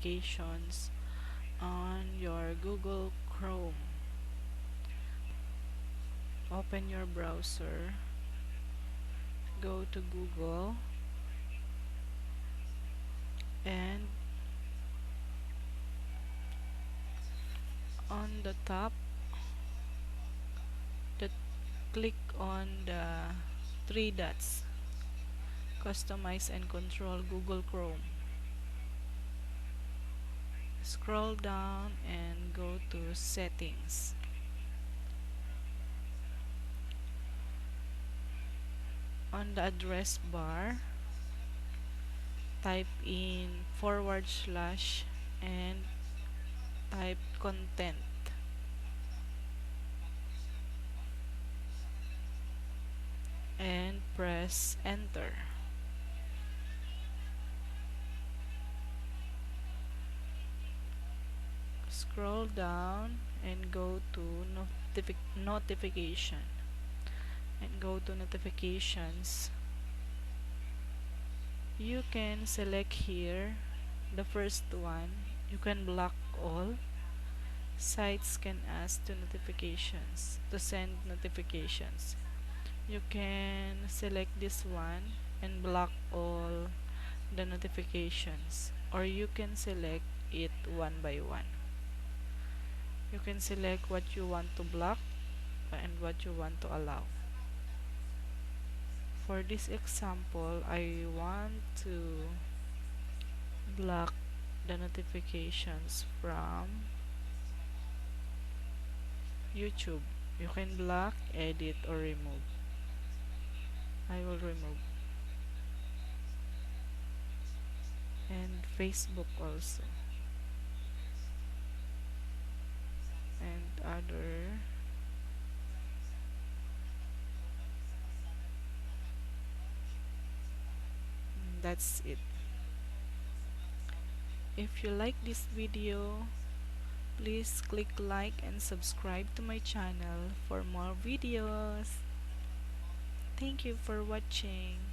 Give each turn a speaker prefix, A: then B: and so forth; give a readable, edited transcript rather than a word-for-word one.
A: notifications on your Google Chrome. Open your browser, go to Google, and on the top, click on the three dots, customize and control Google Chrome. Scroll down and go to settings. On the address bar, type in / and type content. And press enter. Scroll down and go to notification, and go to notifications. You can select here the first one. You can block all. Sites can ask to send notifications. You can select this one and block all the notifications, or you can select it one by one. You can select what you want to block and what you want to allow. For this example, I want to block the notifications from YouTube. You can block, edit, or remove. I will remove. And Facebook also. And other. That's it. If you like this video, please click like and subscribe to my channel for more videos. Thank you for watching.